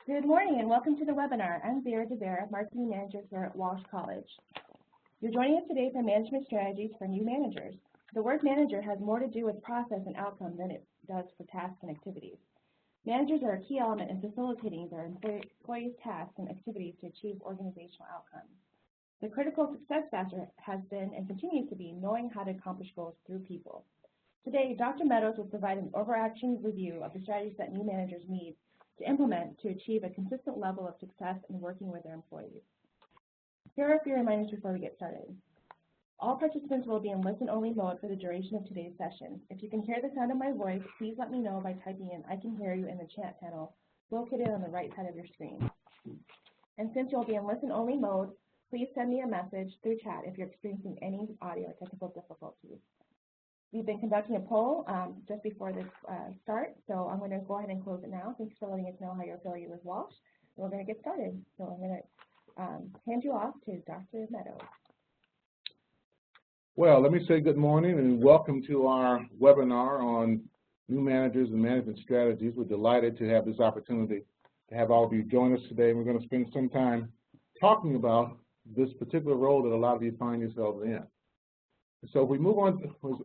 Good morning and welcome to the webinar. I'm Vera DeVera, Marketing Manager here at Walsh College. You're joining us today for Management Strategies for New Managers. The word manager has more to do with process and outcome than it does for tasks and activities. Managers are a key element in facilitating their employees' tasks and activities to achieve organizational outcomes. The critical success factor has been and continues to be knowing how to accomplish goals through people. Today, Dr. Meadows will provide an overarching review of the strategies that new managers need to implement to achieve a consistent level of success in working with their employees. Here are a few reminders before we get started. All participants will be in listen-only mode for the duration of today's session. If you can hear the sound of my voice, please let me know by typing in "I can hear you" in the chat panel located on the right side of your screen. And since you'll be in listen-only mode, please send me a message through chat if you're experiencing any audio or technical difficulties. We've been conducting a poll just before this start, so I'm going to go ahead and close it now. Thanks for letting us know how you're affiliated with Walsh. And we're going to get started. So I'm going to hand you off to Dr. Meadows. Well, let me say good morning and welcome to our webinar on new managers and management strategies. We're delighted to have this opportunity to have all of you join us today. We're going to spend some time talking about this particular role that a lot of you find yourselves in. So if we move on,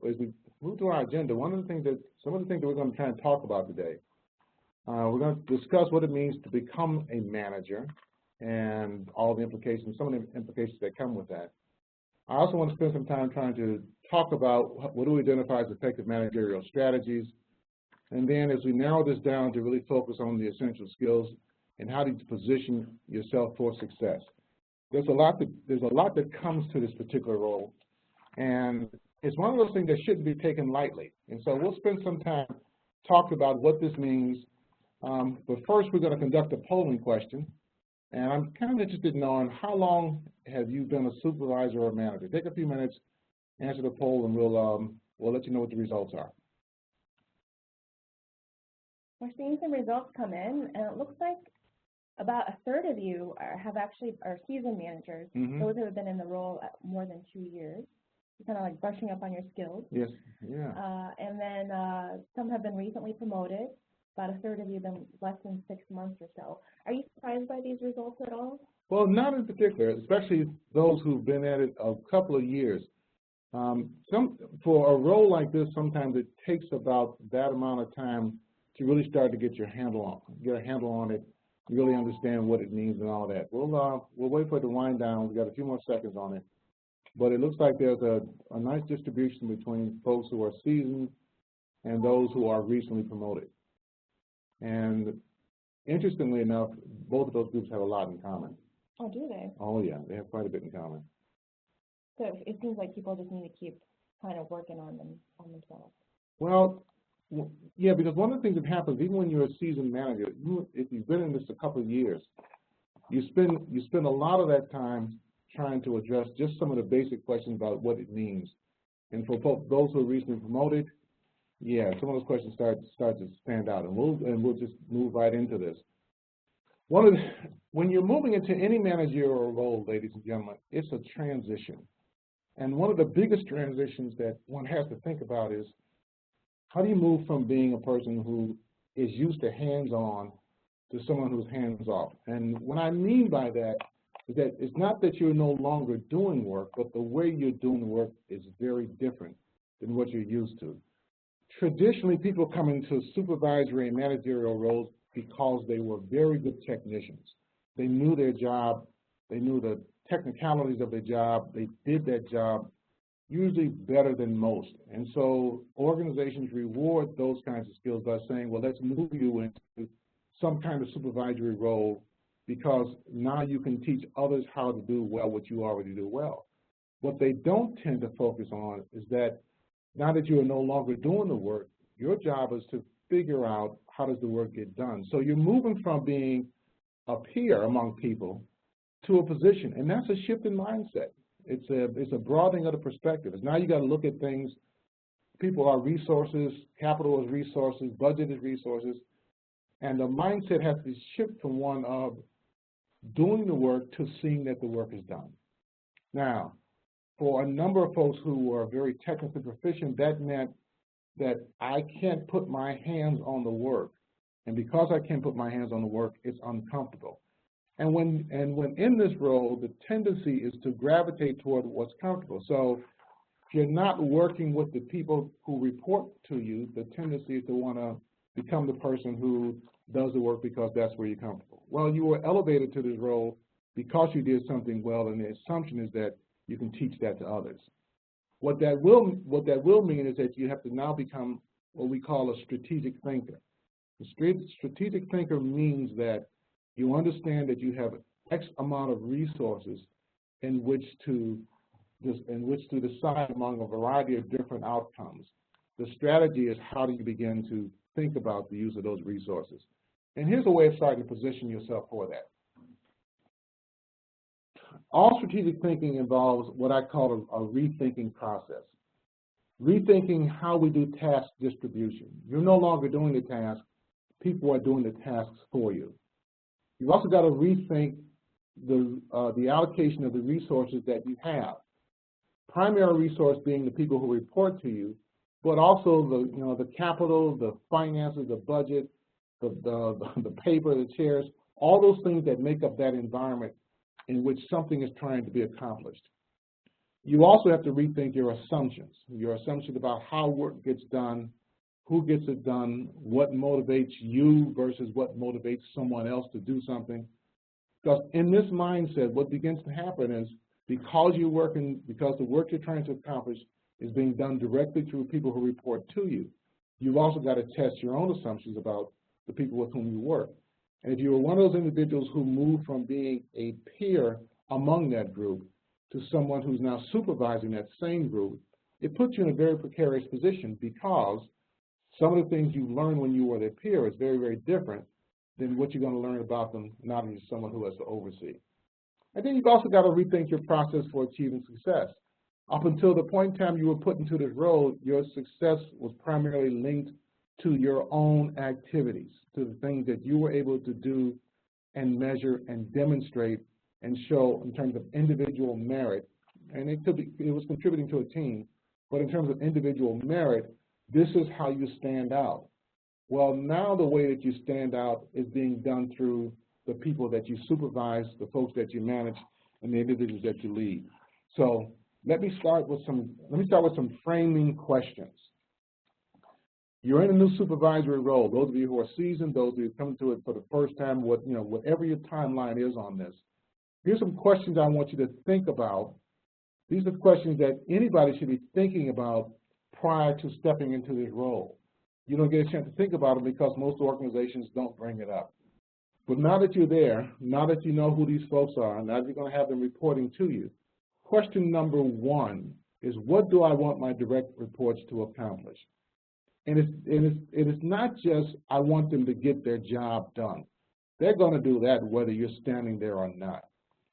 as we move to our agenda, some of the things that we're going to try and talk about today, we're going to discuss what it means to become a manager and all the implications, some of the implications that come with that. I also want to spend some time trying to talk about what do we identify as effective managerial strategies, and then as we narrow this down to really focus on the essential skills and how to position yourself for success. There's a lot that comes to this particular role. And it's one of those things that shouldn't be taken lightly. And so we'll spend some time talking about what this means. But first, we're going to conduct a polling question. And I'm kind of interested in knowing how long have you been a supervisor or a manager? Take a few minutes, answer the poll, and we'll let you know what the results are. We're seeing some results come in, and it looks like about a third of you are seasoned managers, those who have been in the role more than 2 years. Kind of like brushing up on your skills. Yes, yeah. And then some have been recently promoted. About a third of you have been less than 6 months or so. Are you surprised by these results at all? Well, not in particular, especially those who've been at it a couple of years. For a role like this, sometimes it takes about that amount of time to really start to get a handle on it, really understand what it means and all that. We'll wait for it to wind down. We've got a few more seconds on it. But it looks like there's a nice distribution between folks who are seasoned and those who are recently promoted. And interestingly enough, both of those groups have a lot in common. Oh, do they? Oh, yeah, they have quite a bit in common. So it seems like people just need to keep kind of working on themselves. Well, yeah, because one of the things that happens, even when you're a seasoned manager, if you've been in this a couple of years, you spend a lot of that time trying to address just some of the basic questions about what it means. And for those who are recently promoted, yeah, some of those questions start to stand out, and we'll just move right into this. When you're moving into any managerial role, ladies and gentlemen, it's a transition. And one of the biggest transitions that one has to think about is, how do you move from being a person who is used to hands-on to someone who's hands-off? And what I mean by that is that it's not that you're no longer doing work, but the way you're doing the work is very different than what you're used to. Traditionally, people come into supervisory and managerial roles because they were very good technicians. They knew their job, they knew the technicalities of their job, they did that job usually better than most. And so organizations reward those kinds of skills by saying, well, let's move you into some kind of supervisory role, because now you can teach others how to do well what you already do well. What they don't tend to focus on is that now that you are no longer doing the work, your job is to figure out how does the work get done. So you're moving from being a peer among people to a position, and that's a shift in mindset. It's a broadening of the perspective. It's now you got to look at things. People are resources, capital is resources, budget is resources, and the mindset has to shift from one of doing the work to seeing that the work is done. Now, for a number of folks who are very technically proficient, that meant that I can't put my hands on the work And because I can't put my hands on the work, it's uncomfortable. And when in this role, the tendency is to gravitate toward what's comfortable. So if you're not working with the people who report to you, the tendency is to want to become the person who does the work because that's where you're comfortable. Well, you were elevated to this role because you did something well, and the assumption is that you can teach that to others. What that will mean is that you have to now become what we call a strategic thinker. The strategic thinker means that you understand that you have X amount of resources in which to decide among a variety of different outcomes. The strategy is how do you begin to think about the use of those resources. And here's a way of starting to position yourself for that. All strategic thinking involves what I call a rethinking process. Rethinking how we do task distribution. You're no longer doing the task, people are doing the tasks for you. You've also got to rethink the allocation of the resources that you have. Primary resource being the people who report to you, but also the capital, the finances, the budget, the paper, the chairs, all those things that make up that environment in which something is trying to be accomplished. You also have to rethink your assumptions about how work gets done, who gets it done, what motivates you versus what motivates someone else to do something. Because in this mindset, what begins to happen is because the work you're trying to accomplish is being done directly through people who report to you, you've also got to test your own assumptions about the people with whom you work. And if you are one of those individuals who move from being a peer among that group to someone who's now supervising that same group, it puts you in a very precarious position because some of the things you learned when you were their peer is very, very different than what you're going to learn about them now that you're someone who has to oversee. And then you've also got to rethink your process for achieving success. Up until the point in time you were put into this role, your success was primarily linked to your own activities, to the things that you were able to do and measure and demonstrate and show in terms of individual merit. And it was contributing to a team, but in terms of individual merit, this is how you stand out. Well, now the way that you stand out is being done through the people that you supervise, the folks that you manage, and the individuals that you lead. So let me start with some framing questions. You're in a new supervisory role. Those of you who are seasoned, those of you coming to it for the first time, whatever your timeline is on this, here's some questions I want you to think about. These are questions that anybody should be thinking about prior to stepping into this role. You don't get a chance to think about it because most organizations don't bring it up. But now that you're there, now that you know who these folks are, now that you're going to have them reporting to you, question number one is, what do I want my direct reports to accomplish? And it is not just I want them to get their job done. They're going to do that whether you're standing there or not.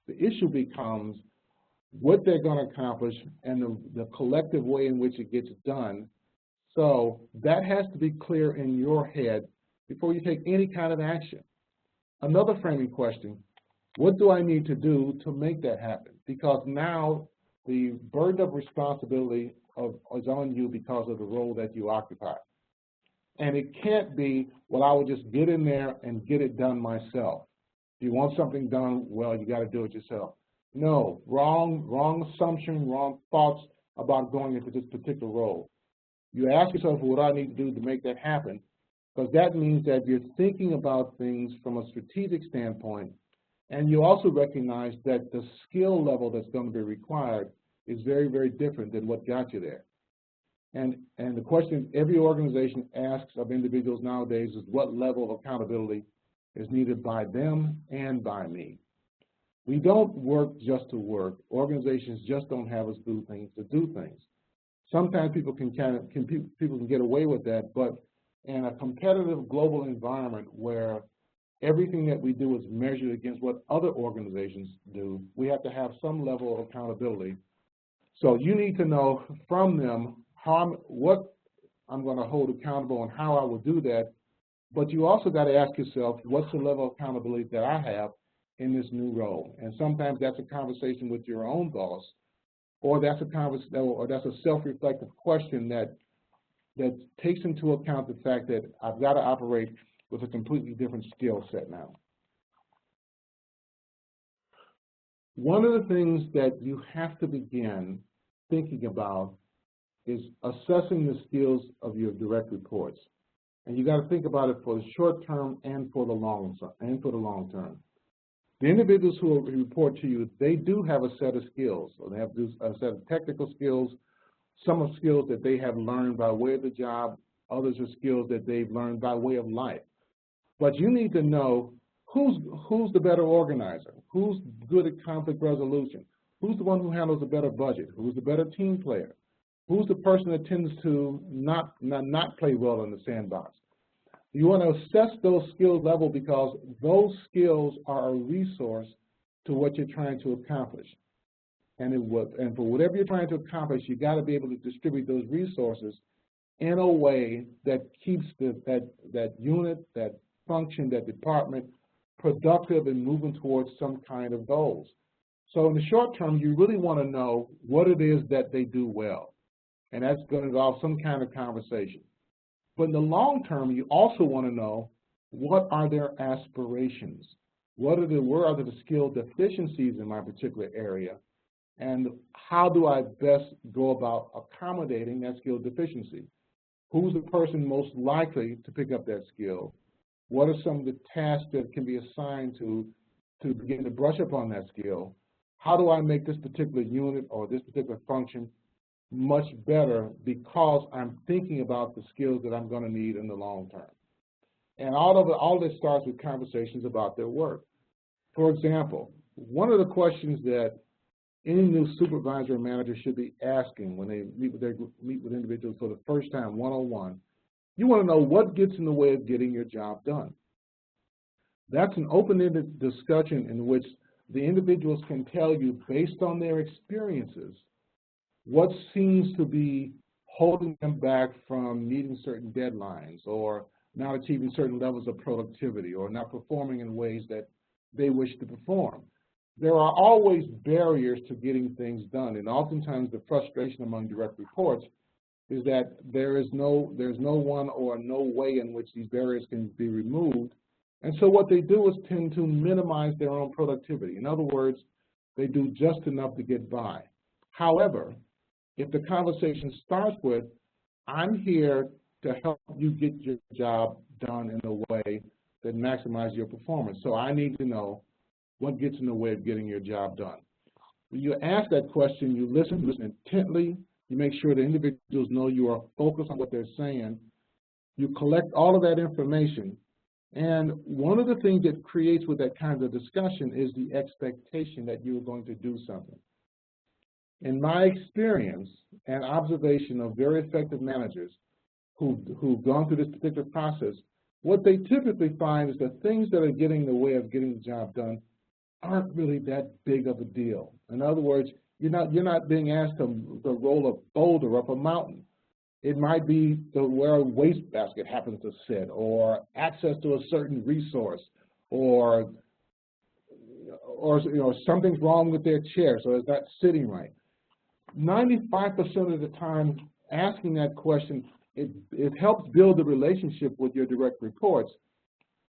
The issue becomes what they're going to accomplish and the collective way in which it gets done. So that has to be clear in your head before you take any kind of action. Another framing question, what do I need to do to make that happen? Because now the burden of responsibility is on you because of the role that you occupy. And it can't be, well, I will just get in there and get it done myself. If you want something done, well, you got to do it yourself. No, wrong assumption, wrong thoughts about going into this particular role. You ask yourself, what do I need to do to make that happen? Because that means that you're thinking about things from a strategic standpoint, and you also recognize that the skill level that's going to be required is very, very different than what got you there. And the question every organization asks of individuals nowadays is what level of accountability is needed by them and by me. We don't work just to work. Organizations just don't have us do things to do things. Sometimes people can get away with that, but in a competitive global environment where everything that we do is measured against what other organizations do, we have to have some level of accountability. So you need to know from them what I'm going to hold accountable and how I will do that. But you also got to ask yourself, what's the level of accountability that I have in this new role? And sometimes that's a conversation with your own boss, or that's a self-reflective question that takes into account the fact that I've got to operate with a completely different skill set now. One of the things that you have to begin thinking about is assessing the skills of your direct reports. And you got to think about it for the short term and for the long term. The individuals who report to you, they do have a set of skills. So they have a set of technical skills, some of skills that they have learned by way of the job, others are skills that they've learned by way of life. But you need to know who's the better organizer, who's good at conflict resolution, who's the one who handles a better budget, who's the better team player, who's the person that tends to not play well in the sandbox. You want to assess those skill level because those skills are a resource to what you're trying to accomplish. And for whatever you're trying to accomplish, you got to be able to distribute those resources in a way that keeps that unit, that function, that department productive and moving towards some kind of goals. So in the short term, you really want to know what it is that they do well. And that's going to involve some kind of conversation. But in the long term, you also want to know what are their aspirations? Where are the skill deficiencies in my particular area? And how do I best go about accommodating that skill deficiency? Who's the person most likely to pick up that skill? What are some of the tasks that can be assigned to begin to brush up on that skill? How do I make this particular unit or this particular function much better because I'm thinking about the skills that I'm going to need in the long term? And all of this starts with conversations about their work. For example, one of the questions that any new supervisor or manager should be asking when they meet with individuals for the first time one-on-one, you want to know what gets in the way of getting your job done. That's an open-ended discussion in which the individuals can tell you, based on their experiences, what seems to be holding them back from meeting certain deadlines or not achieving certain levels of productivity or not performing in ways that they wish to perform. There are always barriers to getting things done, and oftentimes the frustration among direct reports is that there's no one or no way in which these barriers can be removed. And so what they do is tend to minimize their own productivity. In other words, they do just enough to get by. However, if the conversation starts with, I'm here to help you get your job done in a way that maximizes your performance, so I need to know what gets in the way of getting your job done. When you ask that question, you listen intently, you make sure the individuals know you are focused on what they're saying, you collect all of that information, and one of the things that creates with that kind of discussion is the expectation that you are going to do something. In my experience and observation of very effective managers who've gone through this particular process, what they typically find is that things that are getting in the way of getting the job done aren't really that big of a deal. In other words, you're not being asked to roll a boulder up a mountain. It might be where a wastebasket happens to sit, or access to a certain resource, or something's wrong with their chair, so it's not sitting right. 95% of the time, asking that question, it helps build a relationship with your direct reports,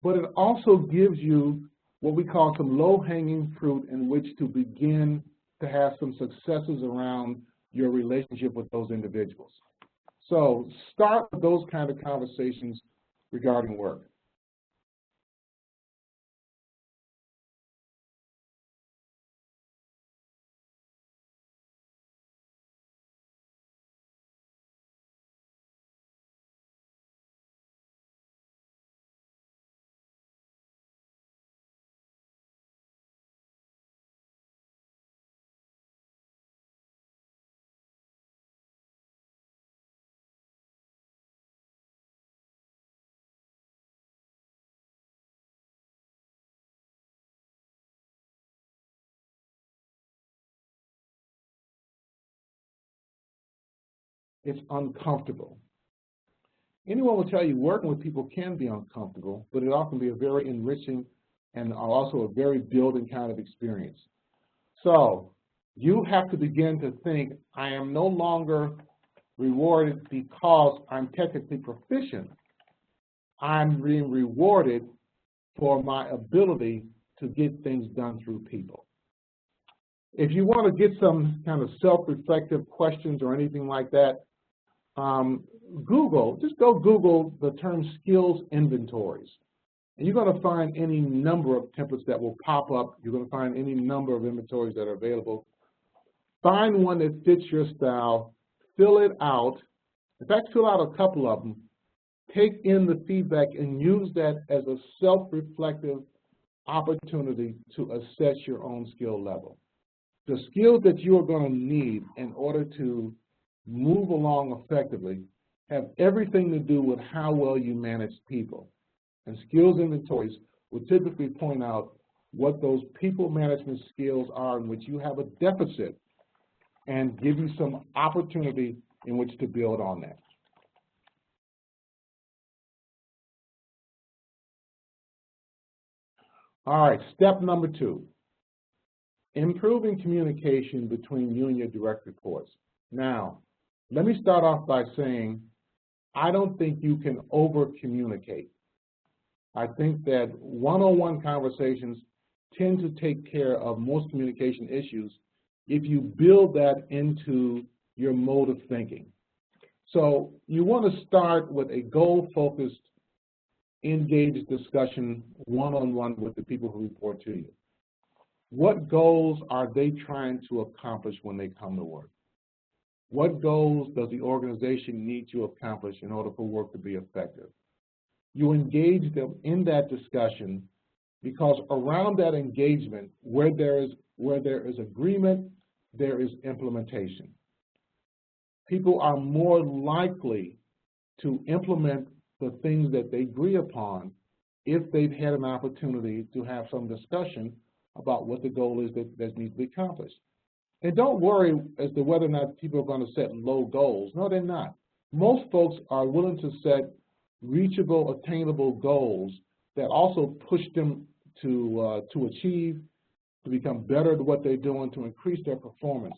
but it also gives you what we call some low-hanging fruit in which to begin to have some successes around your relationship with those individuals. So start with those kind of conversations regarding work. It's uncomfortable. Anyone will tell you working with people can be uncomfortable, but it often be a very enriching and also a very building kind of experience. So you have to begin to think, I am no longer rewarded because I'm technically proficient. I'm being rewarded for my ability to get things done through people. If you want to get some kind of self-reflective questions or anything like that, just go Google the term skills inventories. And you're going to find any number of templates that will pop up. You're going to find any number of inventories that are available. Find one that fits your style, fill it out. In fact, fill out a couple of them. Take in the feedback and use that as a self-reflective opportunity to assess your own skill level. The skills that you are going to need in order to move along effectively have everything to do with how well you manage people. And skills inventories will typically point out what those people management skills are in which you have a deficit and give you some opportunity in which to build on that. All right, step number 2, improving communication between you and your direct reports. Now, let me start off by saying I don't think you can over-communicate. I think that one-on-one conversations tend to take care of most communication issues if you build that into your mode of thinking. So you want to start with a goal-focused, engaged discussion one-on-one with the people who report to you. What goals are they trying to accomplish when they come to work? What goals does the organization need to accomplish in order for work to be effective? You engage them in that discussion because around that engagement, where there is agreement, there is implementation. People are more likely to implement the things that they agree upon if they've had an opportunity to have some discussion about what the goal is that needs to be accomplished. And don't worry as to whether or not people are going to set low goals. No, they're not. Most folks are willing to set reachable, attainable goals that also push them to achieve, to become better at what they're doing, to increase their performance.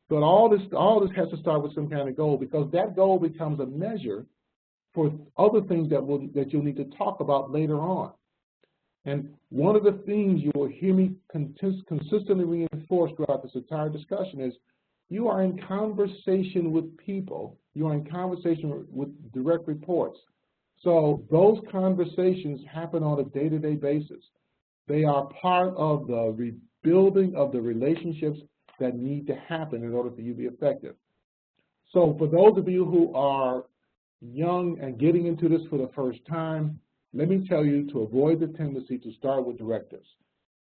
But all this has to start with some kind of goal, because that goal becomes a measure for other things that you'll need to talk about later on. And one of the things you will hear me consistently reinforce throughout this entire discussion is you are in conversation with people. You are in conversation with direct reports. So those conversations happen on a day-to-day basis. They are part of the rebuilding of the relationships that need to happen in order for you to be effective. So for those of you who are young and getting into this for the first time, let me tell you to avoid the tendency to start with directives.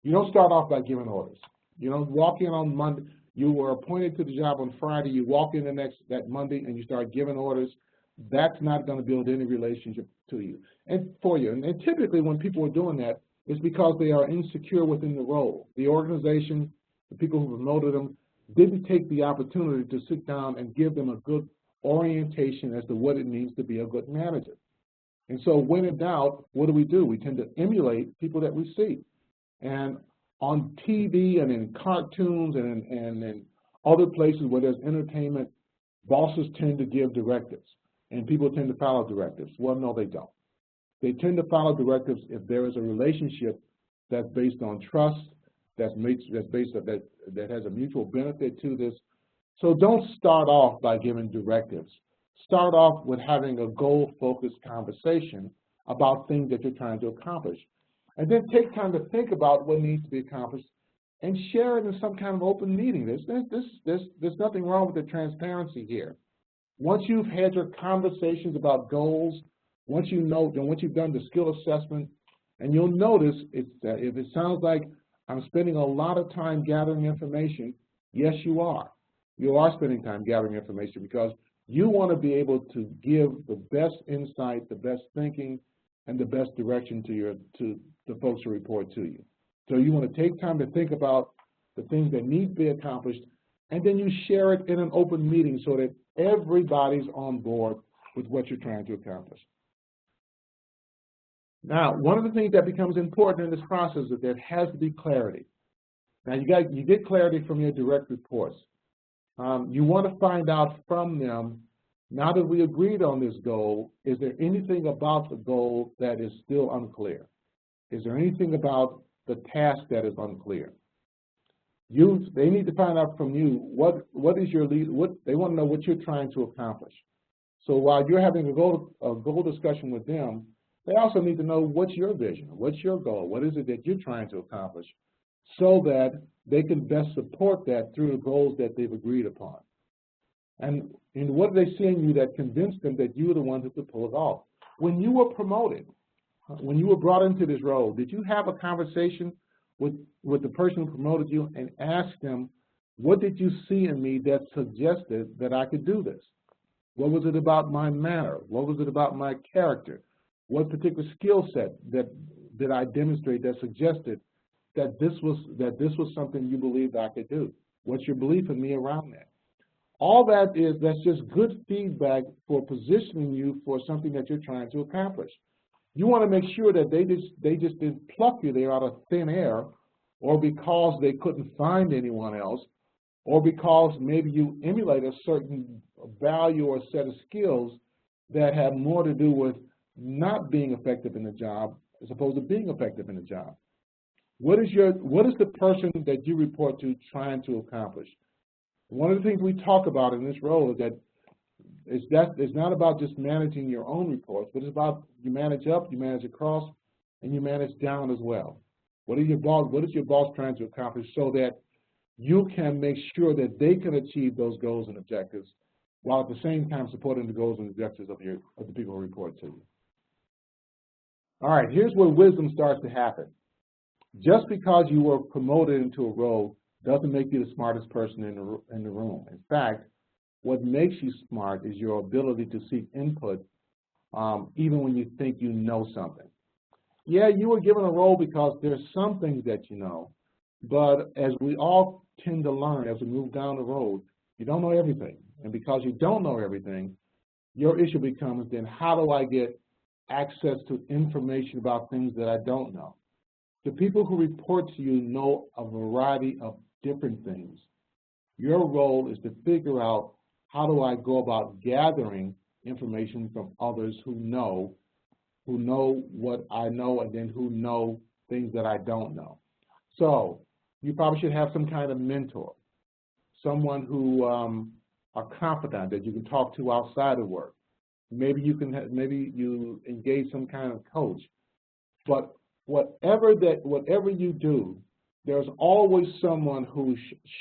You don't start off by giving orders. You don't walk in on Monday. You were appointed to the job on Friday. You walk in that Monday and you start giving orders. That's not going to build any relationship to you and for you. And typically when people are doing that, it's because they are insecure within the role. The organization, the people who promoted them, didn't take the opportunity to sit down and give them a good orientation as to what it means to be a good manager. And so when in doubt, what do? We tend to emulate people that we see. And on TV and in cartoons and in other places where there's entertainment, bosses tend to give directives and people tend to follow directives. Well, no, they don't. They tend to follow directives if there is a relationship that's based on trust, that has a mutual benefit to this. So don't start off by giving directives. Start off with having a goal-focused conversation about things that you're trying to accomplish. And then take time to think about what needs to be accomplished and share it in some kind of open meeting. There's nothing wrong with the transparency here. Once you've had your conversations about goals, once you've done the skill assessment, and you'll notice if it sounds like I'm spending a lot of time gathering information, yes, you are. You are spending time gathering information because you want to be able to give the best insight, the best thinking, and the best direction to the folks who report to you. So you want to take time to think about the things that need to be accomplished, and then you share it in an open meeting so that everybody's on board with what you're trying to accomplish. Now, one of the things that becomes important in this process is that there has to be clarity. Now, you get clarity from your direct reports. You want to find out from them Now that we agreed on this goal, is there anything about the goal that is still unclear? Is there anything about the task that is unclear? They need to find out from you what is your lead. They want to know what you're trying to accomplish. So while you're having a goal discussion with them, they also need to know what's your vision, what's your goal, what is it that you're trying to accomplish, so that they can best support that through the goals that they've agreed upon. And what do they see in you that convinced them that you were the one who could pull it off? When you were promoted, when you were brought into this role, did you have a conversation with the person who promoted you and ask them, what did you see in me that suggested that I could do this? What was it about my manner? What was it about my character? What particular skill set did I demonstrate that suggested that this was something you believed I could do? What's your belief in me around that? All that's just good feedback for positioning you for something that you're trying to accomplish. You want to make sure that they just didn't pluck you there out of thin air, or because they couldn't find anyone else, or because maybe you emulate a certain value or set of skills that have more to do with not being effective in the job as opposed to being effective in the job. What is the person that you report to trying to accomplish? One of the things we talk about in this role is that it's not about just managing your own reports, but it's about you manage up, you manage across, and you manage down as well. What is your boss trying to accomplish so that you can make sure that they can achieve those goals and objectives, while at the same time supporting the goals and objectives of the people who report to you. All right, here's where wisdom starts to happen. Just because you were promoted into a role doesn't make you the smartest person in the room. In fact, what makes you smart is your ability to seek input even when you think you know something. Yeah, you were given a role because there's some things that you know, but as we all tend to learn as we move down the road, you don't know everything. And because you don't know everything, your issue becomes then, how do I get access to information about things that I don't know? The people who report to you know a variety of different things. Your role is to figure out, how do I go about gathering information from others who know what I know, and then who know things that I don't know. So you probably should have some kind of mentor, someone who a confidant that you can talk to outside of work. Maybe you engage some kind of coach. But whatever you do, there's always someone who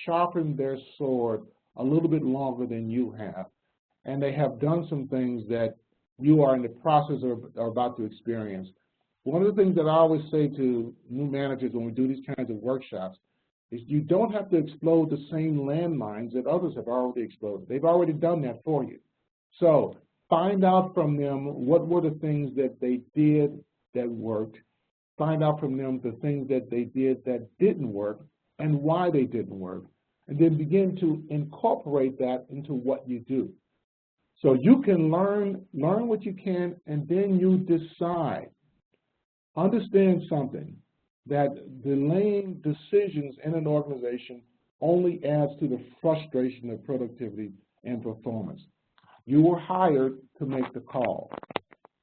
sharpened their sword a little bit longer than you have, and they have done some things that you are in the process or are about to experience. One of the things that I always say to new managers when we do these kinds of workshops is you don't have to explode the same landmines that others have already exploded. They've already done that for you. So find out from them what were the things that they did that worked. Find out from them the things that they did that didn't work and why they didn't work. And then begin to incorporate that into what you do. So you can learn what you can, and then you decide. Understand something, that delaying decisions in an organization only adds to the frustration of productivity and performance. You were hired to make the call.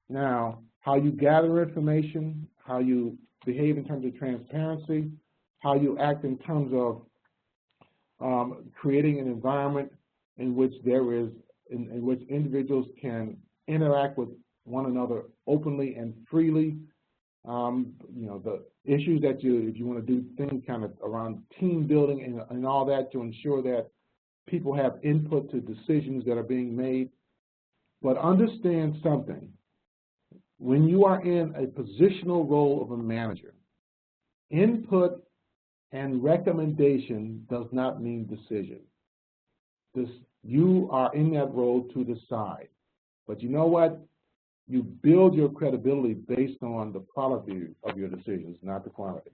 Now, how you gather information, how you behave in terms of transparency, how you act in terms of creating an environment in which in which individuals can interact with one another openly and freely. The issues that if you want to do things kind of around team building and all that, to ensure that people have input to decisions that are being made. But understand something. When you are in a positional role of a manager, input and recommendation does not mean decision. You are in that role to decide. But you know what? You build your credibility based on the quality of your decisions, not the quantity.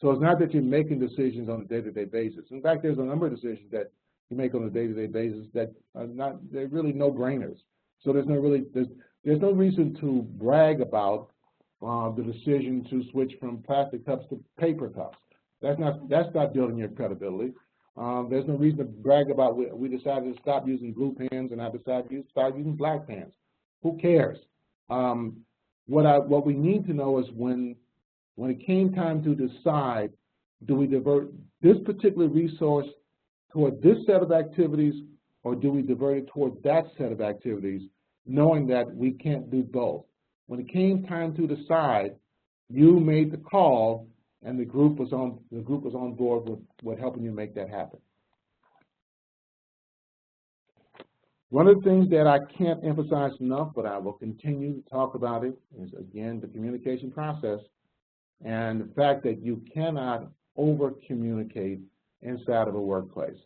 So it's not that you're making decisions on a day-to-day basis. In fact, there's a number of decisions that you make on a day-to-day basis that are they're really no-brainers. So there's no reason to brag about the decision to switch from plastic cups to paper cups. That's not building your credibility. There's no reason to brag about we decided to stop using blue pens and I decided to start using black pens. Who cares? What we need to know is when it came time to decide, do we divert this particular resource toward this set of activities, or do we divert it toward that set of activities, knowing that we can't do both? When it came time to decide, you made the call, and the group was on board with helping you make that happen. One of the things that I can't emphasize enough, but I will continue to talk about it, is again the communication process and the fact that you cannot over-communicate inside of a workplace.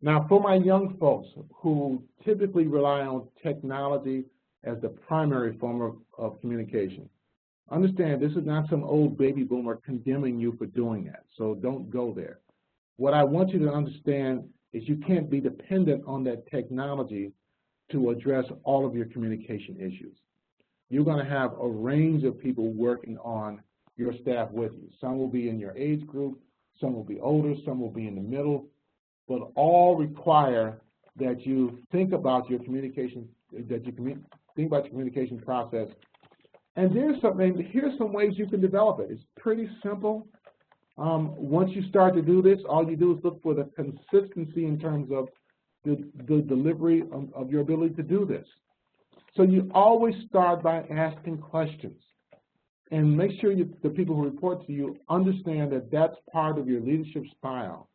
Now, for my young folks who typically rely on technology as the primary form of communication, understand this is not some old baby boomer condemning you for doing that, so don't go there. What I want you to understand is you can't be dependent on that technology to address all of your communication issues. You're going to have a range of people working on your staff with you. Some will be in your age group, some will be older, some will be in the middle, but all require that you think about your communication, think about your communication process. And here's some ways you can develop it. It's pretty simple. Once you start to do this, all you do is look for the consistency in terms of the delivery of your ability to do this. So you always start by asking questions. And make sure the people who report to you understand that that's part of your leadership style.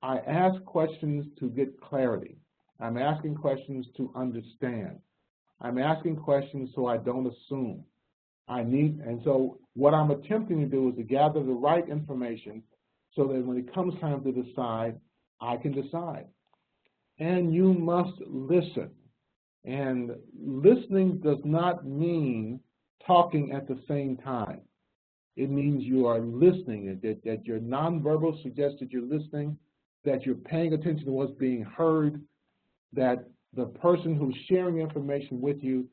I ask questions to get clarity. I'm asking questions to understand. I'm asking questions so I don't assume. And so what I'm attempting to do is to gather the right information so that when it comes time to decide, I can decide. And you must listen. And listening does not mean talking at the same time. It means you are listening, that your nonverbal suggests that you're listening, that you're paying attention to what's being heard, that the person who's sharing information with you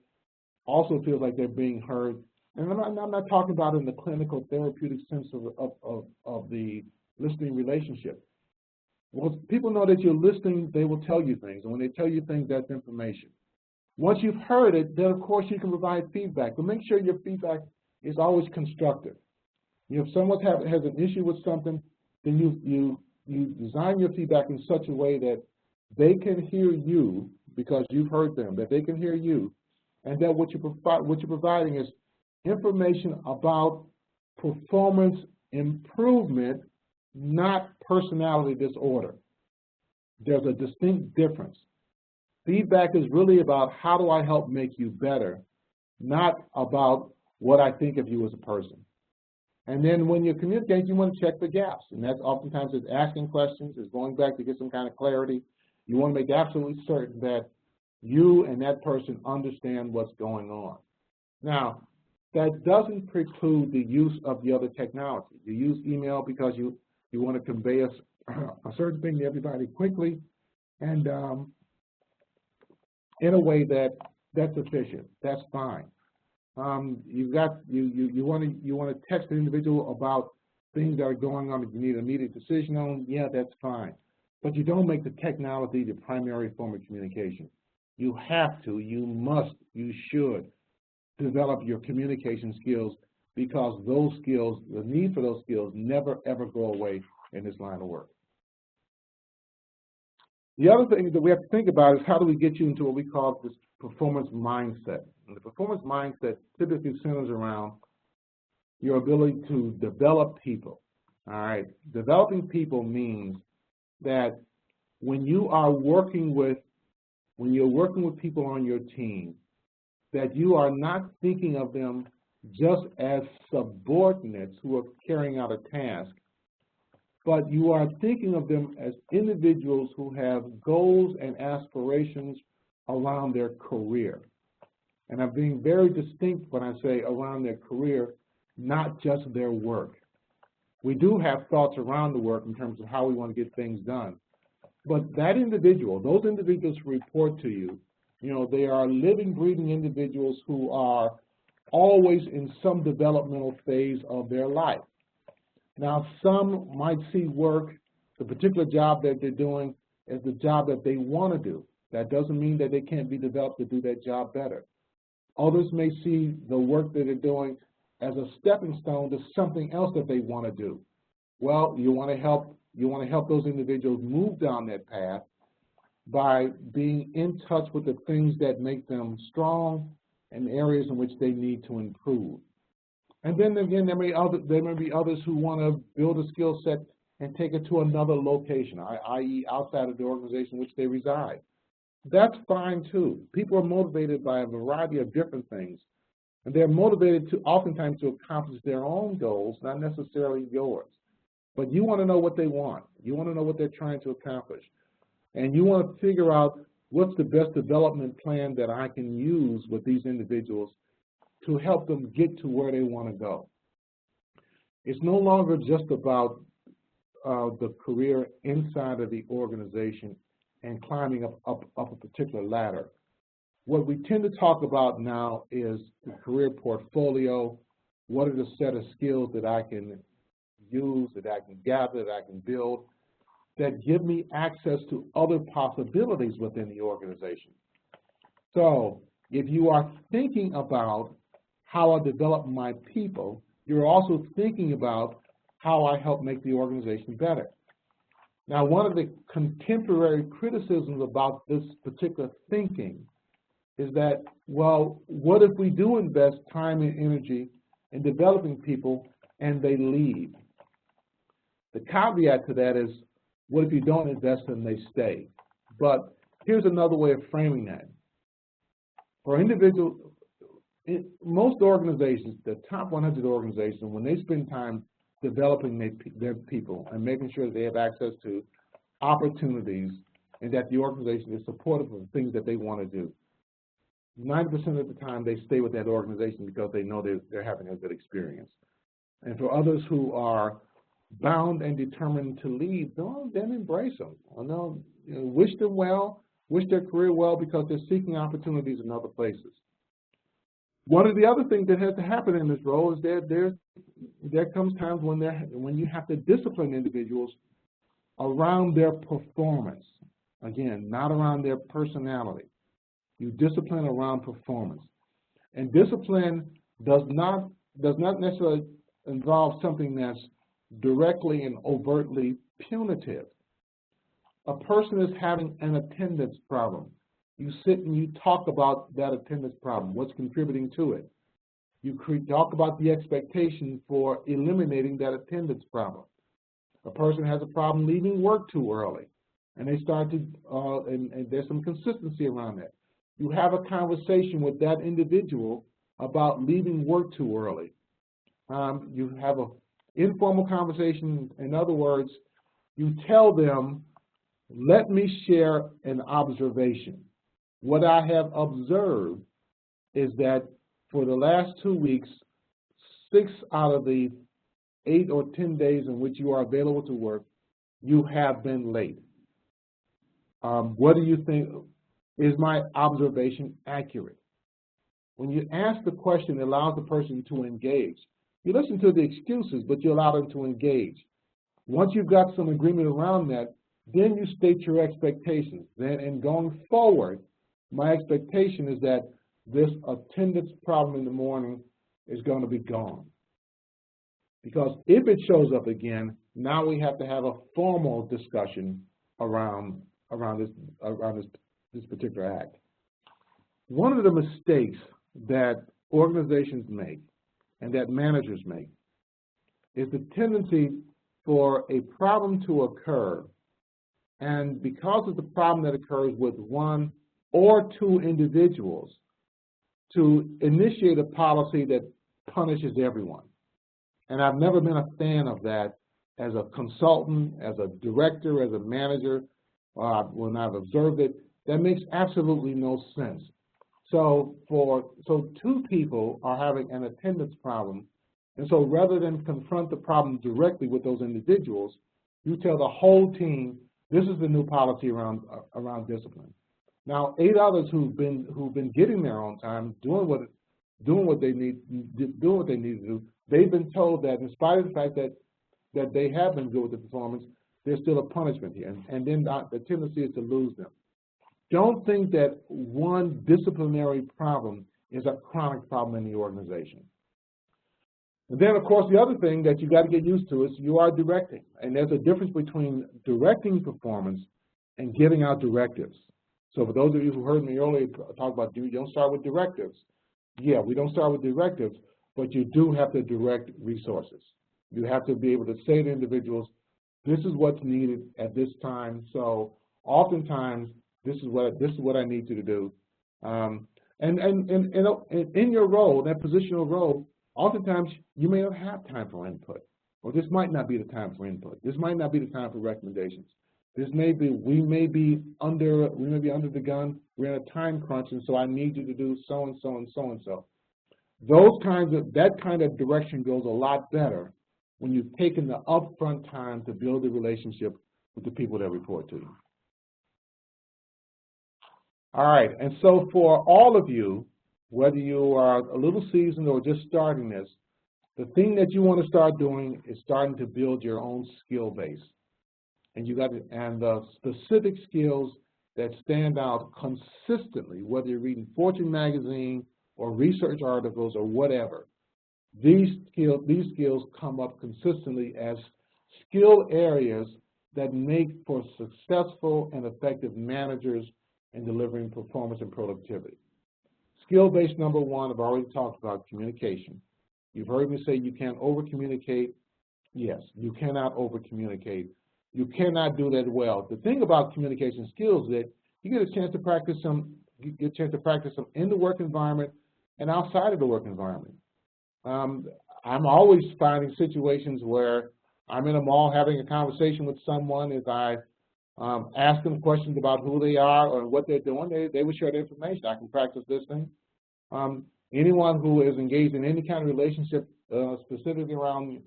also feels like they're being heard. And I'm not talking about in the clinical therapeutic sense of the listening relationship. Once people know that you're listening, they will tell you things. And when they tell you things, that's information. Once you've heard it, then of course you can provide feedback. But make sure your feedback is always constructive. If someone has an issue with something, then you design your feedback in such a way that they can hear you because you've heard them, that they can hear you, and that what you're providing is information about performance improvement, not personality disorder. There's a distinct difference. Feedback is really about how do I help make you better, not about what I think of you as a person. And then when you communicate, you want to check the gaps. And that's oftentimes is asking questions, is going back to get some kind of clarity. You want to make absolutely certain that you and that person understand what's going on. Now, that doesn't preclude the use of the other technology. You use email because you want to convey a certain thing to everybody quickly and in a way that's efficient. That's fine. You want to text an individual about things that are going on that you need an immediate decision on. Yeah, that's fine. But you don't make the technology the primary form of communication. You have to, you must, you should develop your communication skills because those skills, the need for those skills never ever go away in this line of work. The other thing that we have to think about is how do we get you into what we call this performance mindset. And the performance mindset typically centers around your ability to develop people. All right, developing people means that when you're working with people on your team, that you are not thinking of them just as subordinates who are carrying out a task, but you are thinking of them as individuals who have goals and aspirations around their career. And I'm being very distinct when I say around their career, not just their work. We do have thoughts around the work in terms of how we want to get things done. But that individual, those individuals who report to you, they are living, breathing individuals who are always in some developmental phase of their life. Now, some might see work the particular job that they're doing is the job that they want to do. That doesn't mean that they can't be developed to do that job better. Others may see the work that they're doing as a stepping stone to something else that they want to do. Well, you want to help those individuals move down that path by being in touch with the things that make them strong and areas in which they need to improve. And then again, there may be others who want to build a skill set and take it to another location, i.e. outside of the organization in which they reside. That's fine too. People are motivated by a variety of different things, and they're motivated to oftentimes to accomplish their own goals, not necessarily yours. But you want to know what they want. You want to know what they're trying to accomplish. And you want to figure out what's the best development plan that I can use with these individuals to help them get to where they want to go. It's no longer just about the career inside of the organization and climbing up a particular ladder. What we tend to talk about now is the career portfolio. What are the set of skills that I can use, that I can gather, that I can build, that give me access to other possibilities within the organization? So if you are thinking about how I develop my people, you're also thinking about how I help make the organization better. Now, one of the contemporary criticisms about this particular thinking is that, well, what if we do invest time and energy in developing people and they leave? The caveat to that is, what if you don't invest and they stay? But here's another way of framing that. For individuals, most organizations, the top 100 organizations, when they spend time developing their people and making sure that they have access to opportunities and that the organization is supportive of the things that they want to do, 90% of the time they stay with that organization because they know they're having a good experience. And for others who are bound and determined to leave, then embrace them. Wish them well, wish their career well, because they're seeking opportunities in other places. One of the other things that has to happen in this role is that there comes times when you have to discipline individuals around their performance. Again, not around their personality. You discipline around performance. And discipline does not necessarily involve something that's directly and overtly punitive. A person is having an attendance problem. You sit and you talk about that attendance problem, what's contributing to it. You talk about the expectation for eliminating that attendance problem. A person has a problem leaving work too early, and they start to, and there's some consistency around that. You have a conversation with that individual about leaving work too early. You have an informal conversation. In other words, you tell them, let me share an observation. What I have observed is that for the last 2 weeks, 6 out of the 8 or 10 days in which you are available to work, you have been late. What do you think? Is my observation accurate? When you ask the question, it allows the person to engage. You listen to the excuses, but you allow them to engage. Once you've got some agreement around that, then you state your expectations. Then, in going forward, my expectation is that this attendance problem in the morning is going to be gone. Because if it shows up again, now we have to have a formal discussion around this particular act. One of the mistakes that organizations make and that managers make is the tendency for a problem to occur, and because of the problem that occurs with 1 or 2 individuals, to initiate a policy that punishes everyone. And I've never been a fan of that as a consultant, as a director, as a manager. When I've observed it, that makes absolutely no sense. So 2 people are having an attendance problem, and so rather than confront the problem directly with those individuals, you tell the whole team, this is the new policy around discipline. Now, 8 others who've been getting there on time, doing what they need to do, they've been told that in spite of the fact that they have been good with the performance, there's still a punishment here, and then the tendency is to lose them. Don't think that one disciplinary problem is a chronic problem in the organization. And then, of course, the other thing that you got to get used to is you are directing. And there's a difference between directing performance and giving out directives. So for those of you who heard me earlier talk about you don't start with directives. Yeah, we don't start with directives, but you do have to direct resources. You have to be able to say to individuals, this is what's needed at this time. So oftentimes, this is what I need you to do. And in your role, that positional role, oftentimes to may not have time for input, or this might not be the time for input. This might not be the time for recommendations. This may be we may be under the gun. We're in a time crunch, and so I need you to do so and so and so and so. That kind of direction goes a lot better when you've taken the upfront time to build a relationship with the people that report to you. All right, and so for all of you, whether you are a little seasoned or just starting this, the thing that you want to start doing is starting to build your own skill base. And the specific skills that stand out consistently, whether you're reading Fortune magazine or research articles or whatever, these skills come up consistently as skill areas that make for successful and effective managers in delivering performance and productivity. Skill base number one, I've already talked about communication. You've heard me say you can't over-communicate. Yes, you cannot over-communicate. You cannot do that well. The thing about communication skills is that you get a chance to practice them in the work environment and outside of the work environment. I'm always finding situations where I'm in a mall having a conversation with someone. As I ask them questions about who they are or what they're doing, they will share the information. I can practice listening. Anyone who is engaged in any kind of relationship, specifically around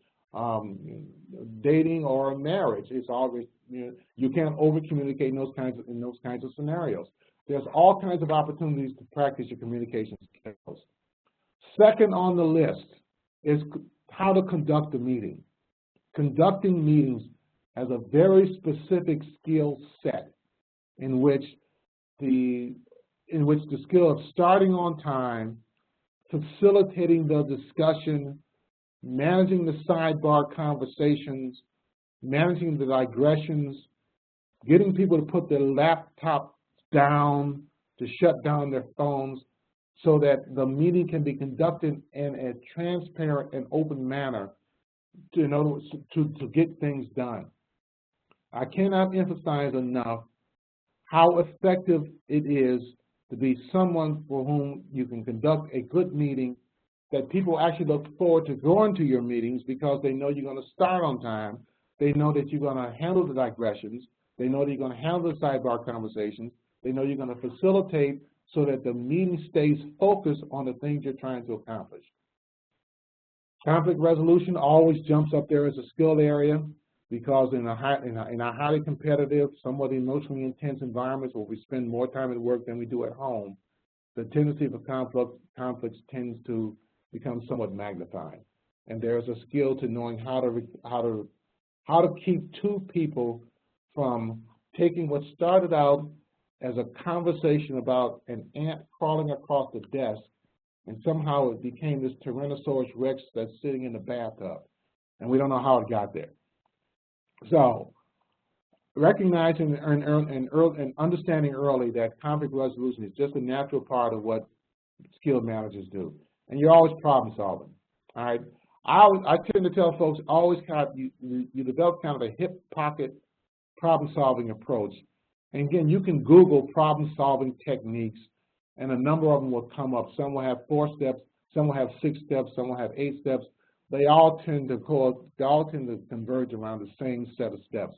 dating or marriage, it's always, you can't over-communicate in those kinds of scenarios. There's all kinds of opportunities to practice your communication skills. Second on the list is how to conduct a meeting. Conducting meetings has a very specific skill set in which the skill of starting on time, facilitating the discussion, managing the sidebar conversations, managing the digressions, getting people to put their laptops down, to shut down their phones, so that the meeting can be conducted in a transparent and open manner to get things done. I cannot emphasize enough how effective it is to be someone for whom you can conduct a good meeting, that people actually look forward to going to your meetings because they know you're going to start on time, they know that you're going to handle the digressions, they know that you're going to handle the sidebar conversations, they know you're going to facilitate so that the meeting stays focused on the things you're trying to accomplish. Conflict resolution always jumps up there as a skill area because in a highly competitive, somewhat emotionally intense environments where we spend more time at work than we do at home, the tendency for conflicts tends to become somewhat magnified. And there's a skill to knowing how to keep two people from taking what started out as a conversation about an ant crawling across the desk, and somehow it became this Tyrannosaurus Rex that's sitting in the bathtub, and we don't know how it got there. So, recognizing and understanding early that conflict resolution is just a natural part of what skilled managers do, and you're always problem solving. All right, I tend to tell folks always you develop kind of a hip pocket problem solving approach. And again, you can Google problem-solving techniques, and a number of them will come up. Some will have 4 steps, some will have 6 steps, some will have 8 steps. They all tend to converge around the same set of steps.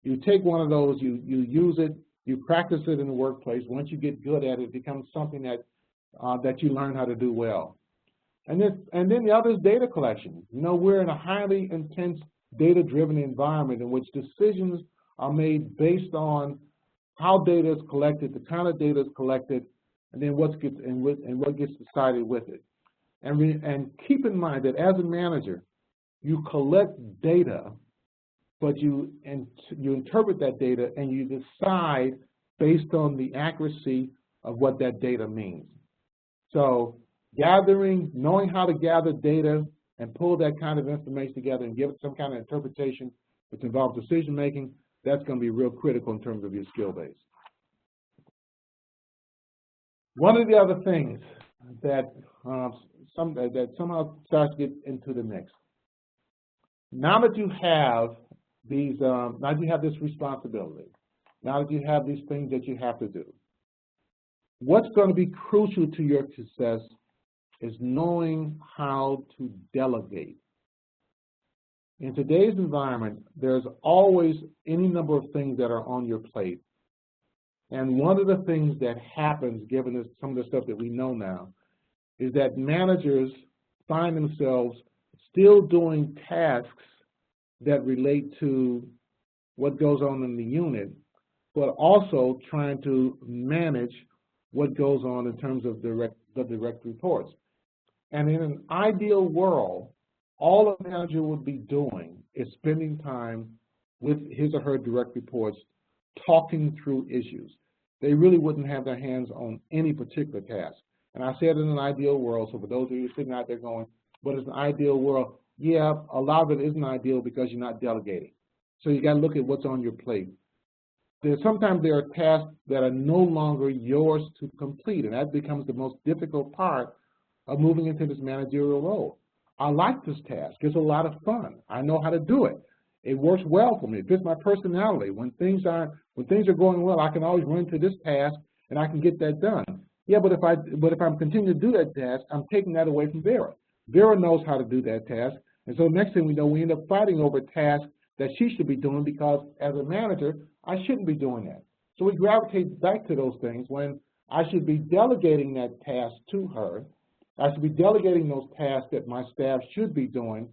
You take one of those, you use it, you practice it in the workplace. Once you get good at it, it becomes something that you learn how to do well. And then the other is data collection. We're in a highly intense data-driven environment in which decisions are made based on how data is collected, the kind of data is collected, and then what gets decided with it. And keep in mind that as a manager, you collect data but you interpret that data and you decide based on the accuracy of what that data means. So knowing how to gather data and pull that kind of information together and give it some kind of interpretation which involves decision making, that's going to be real critical in terms of your skill base. One of the other things that somehow starts to get into the mix. Now that you have these, now that you have this responsibility, now that you have these things that you have to do, what's going to be crucial to your success is knowing how to delegate. In today's environment, there's always any number of things that are on your plate. And one of the things that happens, given some of the stuff that we know now, is that managers find themselves still doing tasks that relate to what goes on in the unit, but also trying to manage what goes on in terms of the direct reports. And in an ideal world, all a manager would be doing is spending time with his or her direct reports, talking through issues. They really wouldn't have their hands on any particular task. And I said in an ideal world, so for those of you sitting out there going, but it's an ideal world, yeah, a lot of it isn't ideal because you're not delegating. So you got to look at what's on your plate. Sometimes there are tasks that are no longer yours to complete, and that becomes the most difficult part of moving into this managerial role. I like this task. It's a lot of fun. I know how to do it. It works well for me. It fits my personality. When things are going well, I can always run to this task and I can get that done. Yeah, but if I'm continuing to do that task, I'm taking that away from Vera. Vera knows how to do that task, and so next thing we know, we end up fighting over tasks that she should be doing because as a manager, I shouldn't be doing that. So we gravitate back to those things when I should be delegating that task to her. I should be delegating those tasks that my staff should be doing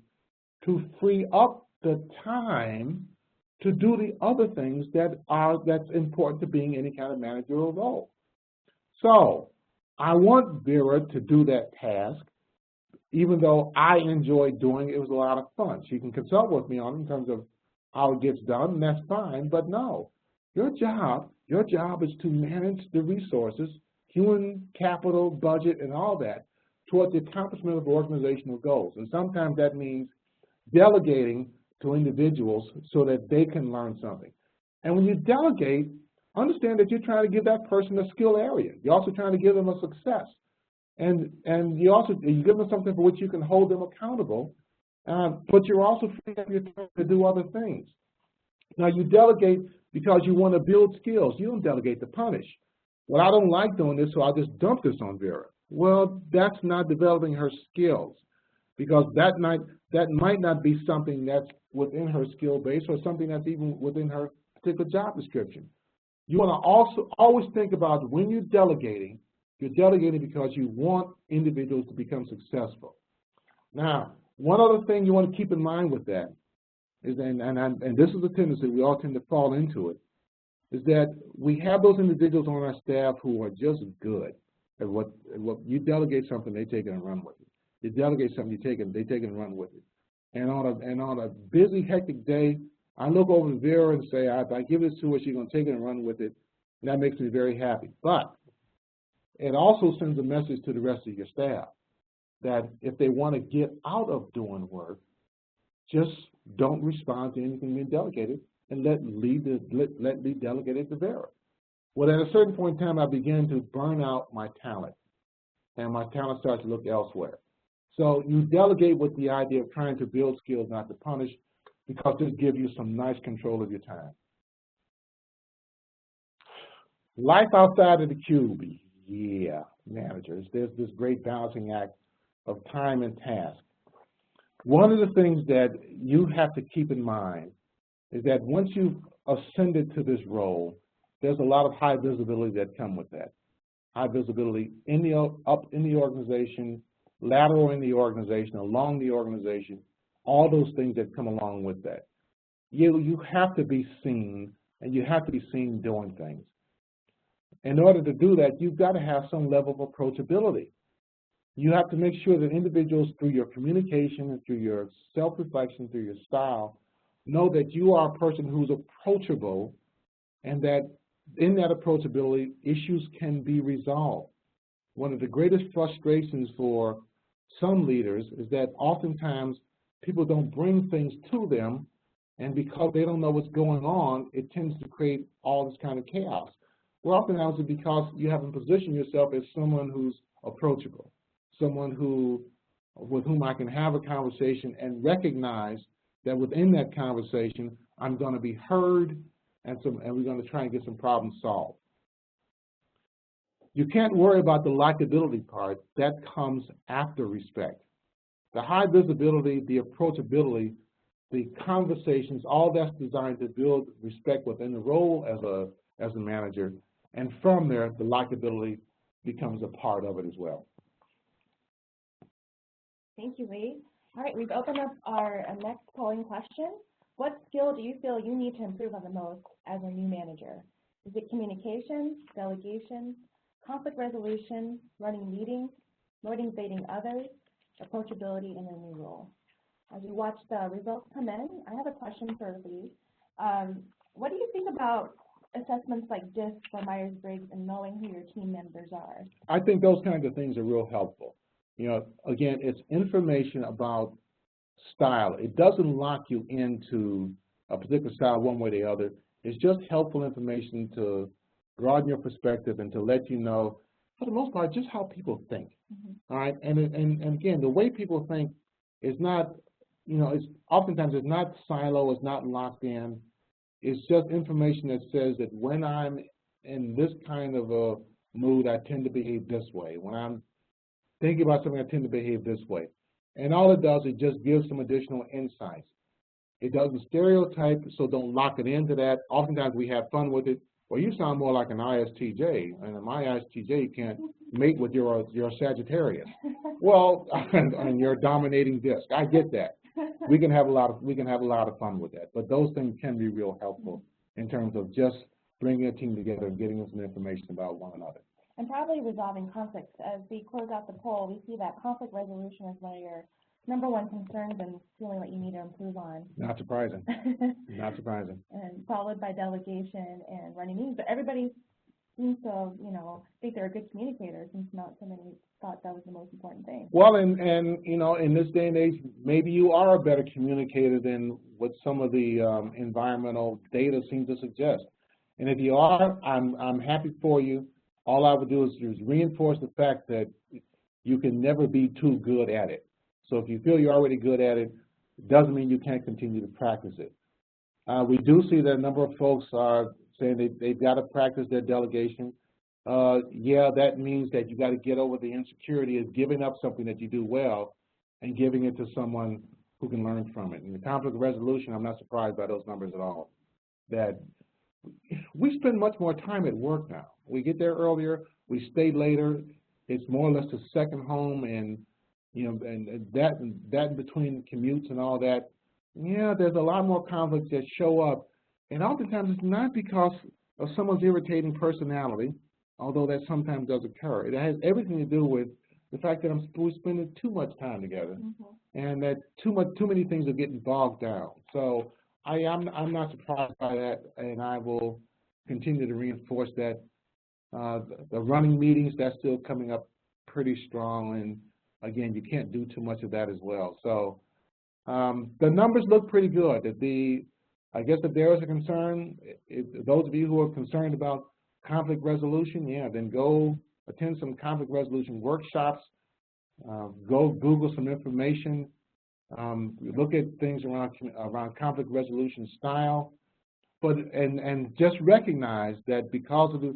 to free up the time to do the other things that's important to being any kind of managerial role. So I want Vera to do that task, even though I enjoy doing it. It was a lot of fun. She can consult with me on it in terms of how it gets done, and that's fine, but no. Your job is to manage the resources, human capital, budget, and all that toward the accomplishment of organizational goals. And sometimes that means delegating to individuals so that they can learn something. And when you delegate, understand that you're trying to give that person a skill area. You're also trying to give them a success. And you give them something for which you can hold them accountable, but you're also freeing up your time to do other things. Now, you delegate because you want to build skills. You don't delegate to punish. Well, I don't like doing this, so I'll just dump this on Vera. Well, that's not developing her skills, because that might not be something that's within her skill base or something that's even within her particular job description. You want to also always think about when you're delegating because you want individuals to become successful. Now, one other thing you want to keep in mind with that is, and this is a tendency, we all tend to fall into it, is that we have those individuals on our staff who are just good at what you delegate something, they take it and run with it. You delegate something, they take it and run with it. And on a busy, hectic day, I look over to Vera and say, if I give this to her, she's going to take it and run with it. And that makes me very happy. But it also sends a message to the rest of your staff that if they want to get out of doing work, just don't respond to anything being delegated and let me delegate it to Vera. Well, at a certain point in time, I began to burn out my talent, and my talent starts to look elsewhere. So you delegate with the idea of trying to build skills, not to punish, because this gives you some nice control of your time. Life outside of the cube, yeah, managers. There's this great balancing act of time and task. One of the things that you have to keep in mind is that once you've ascended to this role, there's a lot of high visibility that come with that. High visibility up in the organization, lateral in the organization, along the organization, all those things that come along with that. You have to be seen, and you have to be seen doing things. In order to do that, you've got to have some level of approachability. You have to make sure that individuals, through your communication and through your self-reflection, through your style, know that you are a person who's approachable, and that in that approachability, issues can be resolved. One of the greatest frustrations for some leaders is that oftentimes people don't bring things to them, and because they don't know what's going on, it tends to create all this kind of chaos. Well, oftentimes it's because you haven't positioned yourself as someone who's approachable, someone with whom I can have a conversation and recognize that within that conversation, I'm going to be heard, and we're going to try and get some problems solved. You can't worry about the likability part. That comes after respect. The high visibility, the approachability, the conversations, all that's designed to build respect within the role as a manager, and from there, the likability becomes a part of it as well. Thank you, Lee. All right, we've opened up our next polling question. What skill do you feel you need to improve on the most as a new manager? Is it communication, delegation, conflict resolution, running meetings, motivating others, approachability in a new role? As you watch the results come in, I have a question for Lee. What do you think about assessments like DISC or Myers-Briggs and knowing who your team members are? I think those kinds of things are real helpful. You know, again, it's information about style. It doesn't lock you into a particular style one way or the other. It's just helpful information to broaden your perspective and to let you know, for the most part, just how people think. All right, and again, the way people think is not, you know, oftentimes it's not silo, it's not locked in. It's just information that says that when I'm in this kind of a mood, I tend to behave this way. When I'm thinking about something, I tend to behave this way. And all it does is just give some additional insights. It doesn't stereotype, so don't lock it into that. Oftentimes we have fun with it. Well, you sound more like an ISTJ, and my ISTJ can't mate with your Sagittarius. Well, and your dominating disc. I get that. We can have a lot of fun with that. But those things can be real helpful in terms of just bringing a team together and getting them some information about one another. And probably resolving conflicts. As we close out the poll, we see that conflict resolution is one of your #1 concerns and feeling that you need to improve on. Not surprising. Not surprising. And followed by delegation and running meetings. But everybody seems to, you know, think they're a good communicator, since not so many thought that was the most important thing. Well, and you know, in this day and age, maybe you are a better communicator than what some of the environmental data seems to suggest. And if you are, I'm happy for you. All I would do is reinforce the fact that you can never be too good at it. So if you feel you're already good at it, it doesn't mean you can't continue to practice it. We do see that a number of folks are saying they've got to practice their delegation. Yeah, that means that you got to get over the insecurity of giving up something that you do well and giving it to someone who can learn from it. In the conflict resolution, I'm not surprised by those numbers at all. That we spend much more time at work now. We get there earlier, we stay later. It's more or less a second home, and you know, and that in between commutes and all that. Yeah, there's a lot more conflicts that show up, and oftentimes it's not because of someone's irritating personality, although that sometimes does occur. It has everything to do with the fact that we're spending too much time together, and that too many things are getting bogged down. So I'm not surprised by that, and I will continue to reinforce that. The running meetings, that's still coming up pretty strong, and again, you can't do too much of that as well. So the numbers look pretty good. I guess if there is a concern, those of you who are concerned about conflict resolution, yeah, then go attend some conflict resolution workshops, go Google some information, look at things around conflict resolution style, and just recognize that because of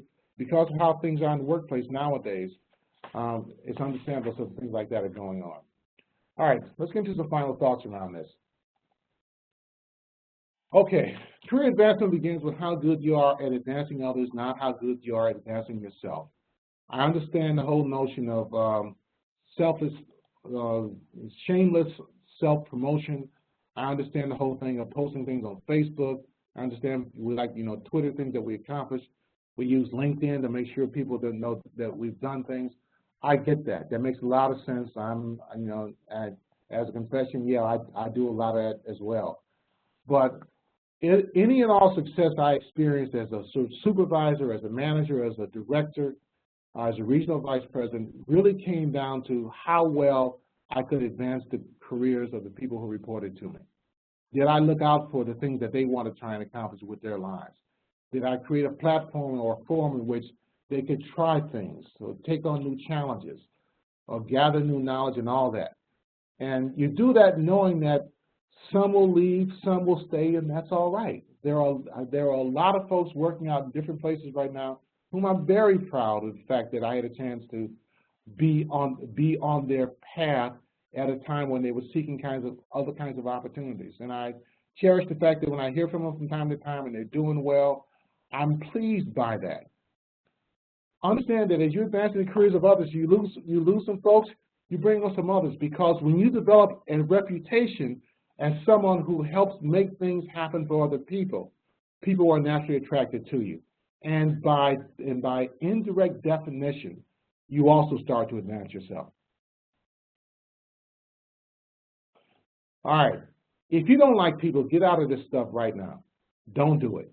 how things are in the workplace nowadays, it's understandable that things like that are going on. All right, let's get into some final thoughts around this. Okay, career advancement begins with how good you are at advancing others, not how good you are at advancing yourself. I understand the whole notion of shameless self-promotion. I understand the whole thing of posting things on Facebook. I understand we like, you know, Twitter, things that we accomplish. We use LinkedIn to make sure people don't know that we've done things. I get that. That makes a lot of sense. I'm, you know, as a confession, yeah, I do a lot of that as well. But any and all success I experienced as a supervisor, as a manager, as a director, as a regional vice president, really came down to how well I could advance the careers of the people who reported to me. Did I look out for the things that they want to try and accomplish with their lives? Did I create a platform or a forum in which they could try things, or take on new challenges, or gather new knowledge and all that? And you do that knowing that some will leave, some will stay, and that's all right. There are a lot of folks working out in different places right now whom I'm very proud of the fact that I had a chance to be on their path at a time when they were seeking other kinds of opportunities. And I cherish the fact that when I hear from them from time to time and they're doing well, I'm pleased by that. Understand that as you advance in the careers of others, you lose some folks, you bring on some others, because when you develop a reputation as someone who helps make things happen for other people, people are naturally attracted to you. And by indirect definition, you also start to advance yourself. All right, if you don't like people, get out of this stuff right now. Don't do it.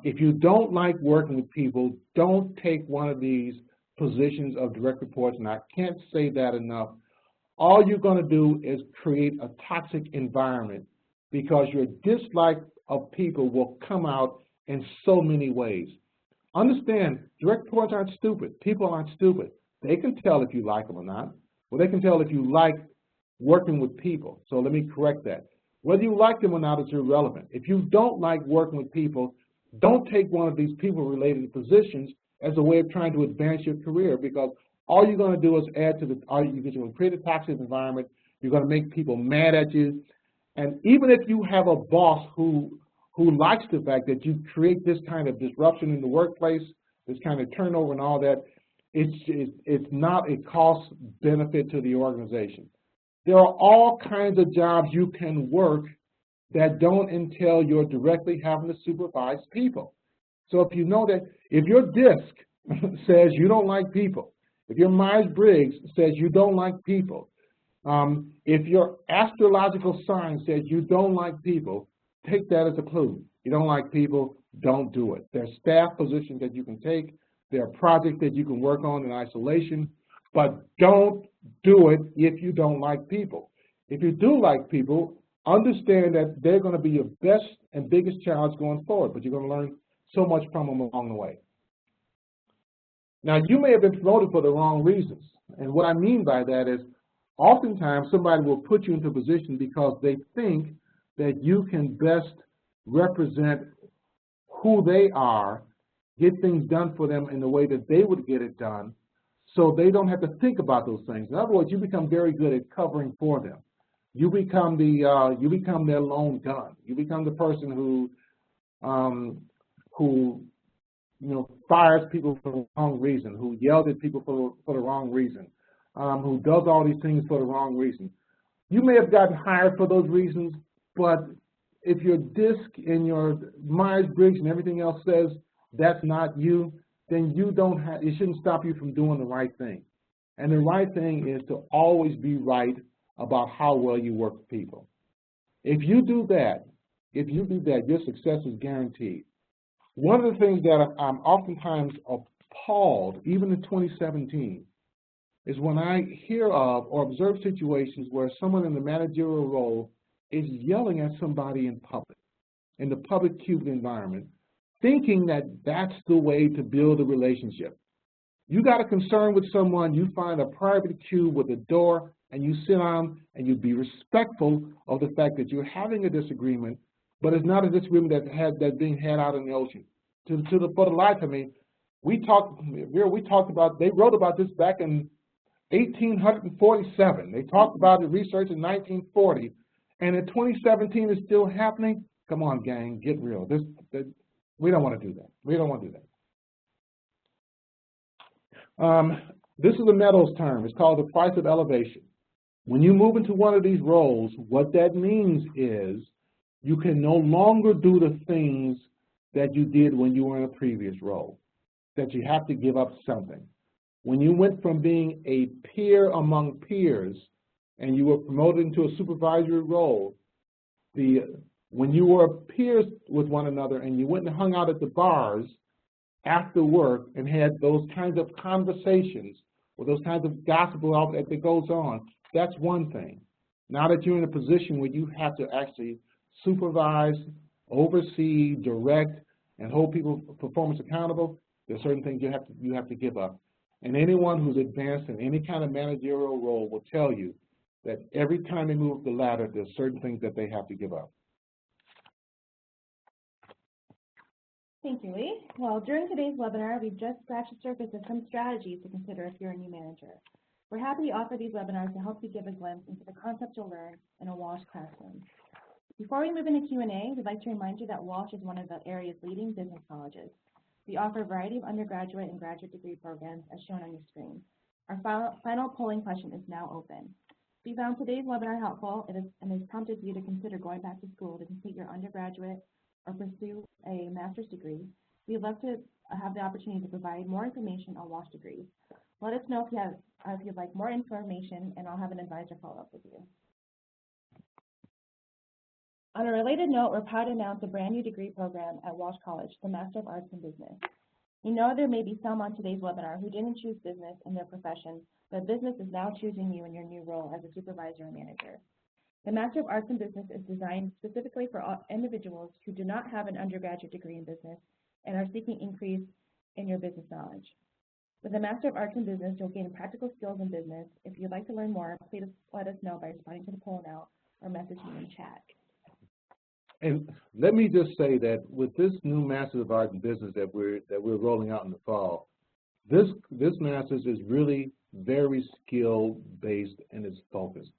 If you don't like working with people, don't take one of these positions of direct reports, and I can't say that enough. All you're going to do is create a toxic environment, because your dislike of people will come out in so many ways. Understand, direct reports aren't stupid. People aren't stupid. They can tell if you like them or not. Well, they can tell if you like working with people. So let me correct that. Whether you like them or not is irrelevant. If you don't like working with people, don't take one of these people-related positions as a way of trying to advance your career, because all you're going to do is add to the, you're going to create a toxic environment. You're going to make people mad at you. And even if you have a boss who likes the fact that you create this kind of disruption in the workplace, this kind of turnover and all that, it's not a cost benefit to the organization. There are all kinds of jobs you can work that don't entail you're directly having to supervise people. So if you know that, if your DISC says you don't like people, if your Myers-Briggs says you don't like people, if your astrological sign says you don't like people, take that as a clue. You don't like people, don't do it. There are staff positions that you can take. There are projects that you can work on in isolation, but don't do it if you don't like people. If you do like people, understand that they're going to be your best and biggest challenge going forward, but you're going to learn so much from them along the way. Now, you may have been promoted for the wrong reasons, and what I mean by that is oftentimes somebody will put you into a position because they think that you can best represent who they are, get things done for them in the way that they would get it done, so they don't have to think about those things. In other words, you become very good at covering for them. You become their lone gun. You become the person who fires people for the wrong reason, who yells at people for the wrong reason, who does all these things for the wrong reason. You may have gotten hired for those reasons, but if your DISC and your Myers-Briggs and everything else says that's not you, then it shouldn't stop you from doing the right thing. And the right thing is to always be right about how well you work with people. If you do that, your success is guaranteed. One of the things that I'm oftentimes appalled, even in 2017, is when I hear of or observe situations where someone in the managerial role is yelling at somebody in the public cube environment, thinking that that's the way to build a relationship. You got a concern with someone, you find a private cube with a door, and you sit down and you be respectful of the fact that you're having a disagreement, but it's not a disagreement that's being had out in the ocean. For the life of me, they wrote about this back in 1847. They talked about the research in 1940, and in 2017 it's still happening. Come on, gang, get real. We don't want to do that. We don't want to do that. This is a Meadows term. It's called the price of elevation. When you move into one of these roles, what that means is you can no longer do the things that you did when you were in a previous role, that you have to give up something. When you went from being a peer among peers and you were promoted into a supervisory role, the when you were peers with one another and you went and hung out at the bars after work and had those kinds of conversations or those kinds of gossip that goes on, that's one thing. Now that you're in a position where you have to actually supervise, oversee, direct, and hold people's performance accountable, there's certain things you have to give up. And anyone who's advanced in any kind of managerial role will tell you that every time they move up the ladder, there's certain things that they have to give up. Thank you, Lee. Well, during today's webinar, we've just scratched the surface of some strategies to consider if you're a new manager. We're happy to offer these webinars to help you give a glimpse into the concepts you'll learn in a Walsh classroom. Before we move into Q&A, we'd like to remind you that Walsh is one of the area's leading business colleges. We offer a variety of undergraduate and graduate degree programs as shown on your screen. Our final polling question is now open. If you found today's webinar helpful and has prompted you to consider going back to school to complete your undergraduate or pursue a master's degree, we'd love to have the opportunity to provide more information on Walsh degrees. Let us know if you'd like more information, and I'll have an advisor follow up with you. On a related note, we're proud to announce a brand new degree program at Walsh College, the Master of Arts in Business. We know there may be some on today's webinar who didn't choose business in their profession, but business is now choosing you in your new role as a supervisor or manager. The Master of Arts in Business is designed specifically for individuals who do not have an undergraduate degree in business and are seeking increase in your business knowledge. With the Master of Arts in Business, you'll gain practical skills in business. If you'd like to learn more, please let us know by responding to the poll now or message me in chat. And let me just say that with this new Master of Arts in Business that we're rolling out in the fall, this Master's is really very skill-based and it's focused.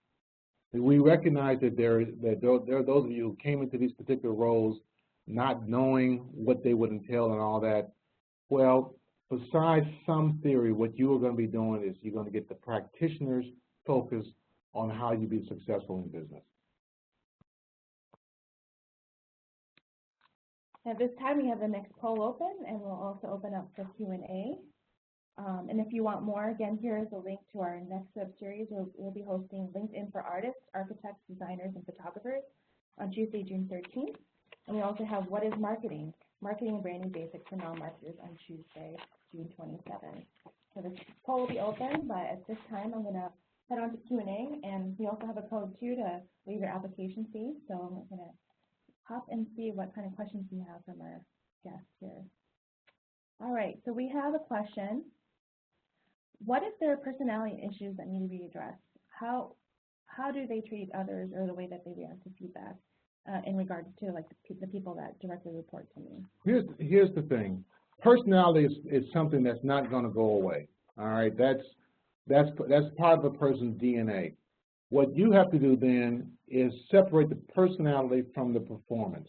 We recognize that there are those of you who came into these particular roles not knowing what they would entail and all that. Well, besides some theory, what you are going to be doing is you're going to get the practitioners focused on how you be successful in business. At this time, we have the next poll open, and we'll also open up for Q&A. And if you want more, again, here is a link to our next web-series. We'll be hosting LinkedIn for artists, architects, designers, and photographers on Tuesday, June 13th. And we also have What is Marketing? Marketing and Branding Basics for Non-Marketers on Tuesday, June 27th. So the poll will be open, but at this time, I'm going to head on to Q&A. And we also have a code, too, to waive your application fee. So I'm going to hop and see what kind of questions we have from our guests here. All right, so we have a question. What if there are personality issues that need to be addressed? How do they treat others or the way that they react to feedback in regards to like the people that directly report to me? Here's the thing. Personality is something that's not going to go away. All right, that's part of a person's DNA. What you have to do then is separate the personality from the performance.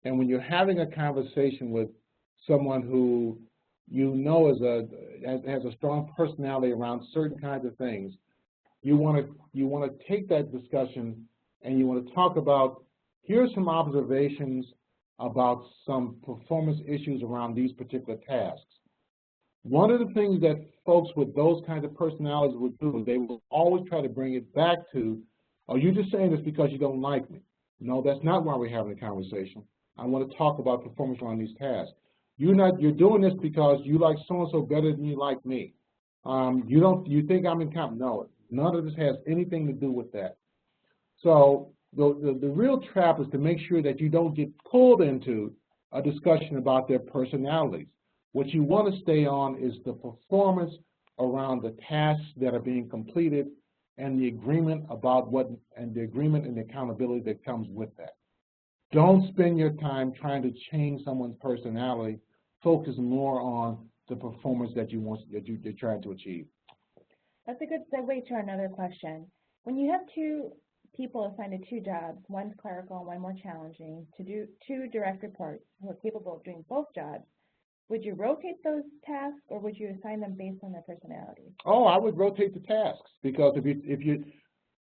And when you're having a conversation with someone who you know has a strong personality around certain kinds of things, you want to take that discussion and you want to talk about, here's some observations about some performance issues around these particular tasks. One of the things that folks with those kinds of personalities would do, they will always try to bring it back to, are you just saying this because you don't like me? No, that's not why we're having a conversation. I want to talk about performance around these tasks. You're doing this because you like so-and-so better than you like me. You think I'm incompetent? No, none of this has anything to do with that. So the real trap is to make sure that you don't get pulled into a discussion about their personalities. What you want to stay on is the performance around the tasks that are being completed and the agreement about the agreement and the accountability that comes with that. Don't spend your time trying to change someone's personality. Focus more on the performance that you're trying to achieve. That's a good segue to another question. When you have two people assigned to two jobs, one's clerical and one more challenging, to do two direct reports who are capable of doing both jobs, would you rotate those tasks or would you assign them based on their personality? Oh, I would rotate the tasks because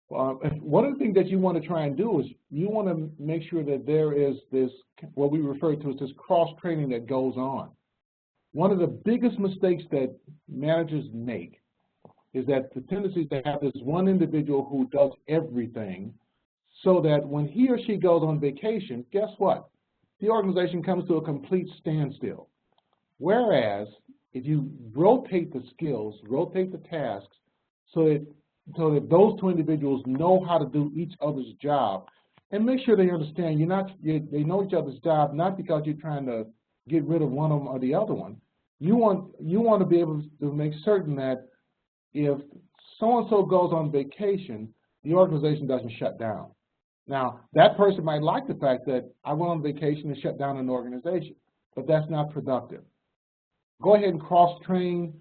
one of the things that you want to try and do is you want to make sure that there is this, what we refer to as this cross-training that goes on. One of the biggest mistakes that managers make is that the tendency is to have this one individual who does everything, so that when he or she goes on vacation, guess what? The organization comes to a complete standstill. Whereas if you rotate the skills, rotate the tasks, so that those two individuals know how to do each other's job, and make sure they understand they know each other's job not because you're trying to get rid of one of them or the other one. You want to be able to make certain that if so-and-so goes on vacation, the organization doesn't shut down. Now, that person might like the fact that I went on vacation and shut down an organization, but that's not productive. Go ahead and cross-train,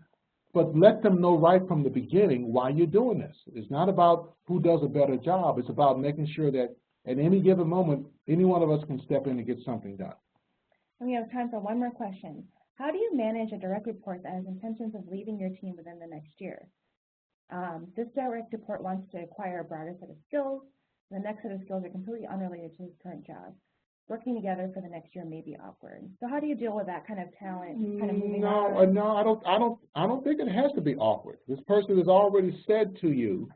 but let them know right from the beginning why you're doing this. It's not about who does a better job. It's about making sure that at any given moment, any one of us can step in and get something done. And we have time for one more question. How do you manage a direct report that has intentions of leaving your team within the next year? This direct report wants to acquire a broader set of skills. The next set of skills are completely unrelated to his current job. Working together for the next year may be awkward. So how do you deal with that kind of talent kind of moving on? No, I don't think it has to be awkward. This person has already said to you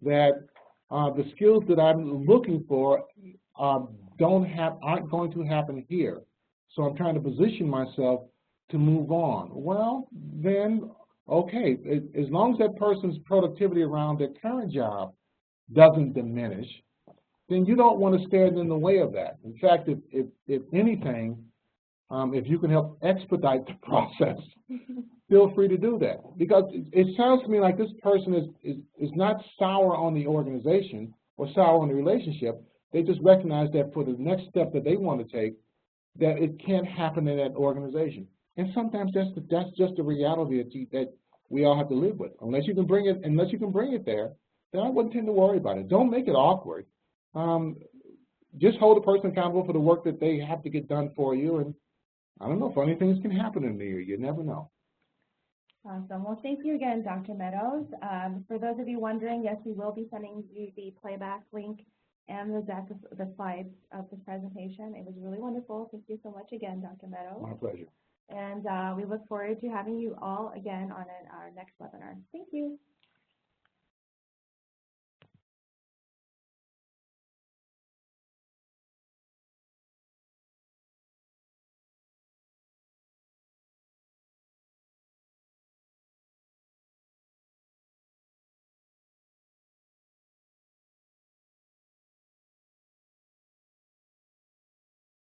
that the skills that I'm looking for aren't going to happen here. So I'm trying to position myself to move on. Well, then, okay, as long as that person's productivity around their current job doesn't diminish, then you don't want to stand in the way of that. In fact, if anything, if you can help expedite the process, feel free to do that. Because it sounds to me like this person is not sour on the organization or sour on the relationship. They just recognize that for the next step that they want to take, that it can't happen in that organization. And sometimes that's just the reality that we all have to live with. Unless you can bring it there, then I wouldn't tend to worry about it. Don't make it awkward. Just hold the person accountable for the work that they have to get done for you, and I don't know, funny things can happen in the year. You never know. Awesome. Well, thank you again, Dr. Meadows. For those of you wondering, yes, we will be sending you the playback link and the slides of this presentation. It was really wonderful. Thank you so much again, Dr. Meadows. My pleasure. And we look forward to having you all again on our next webinar. Thank you.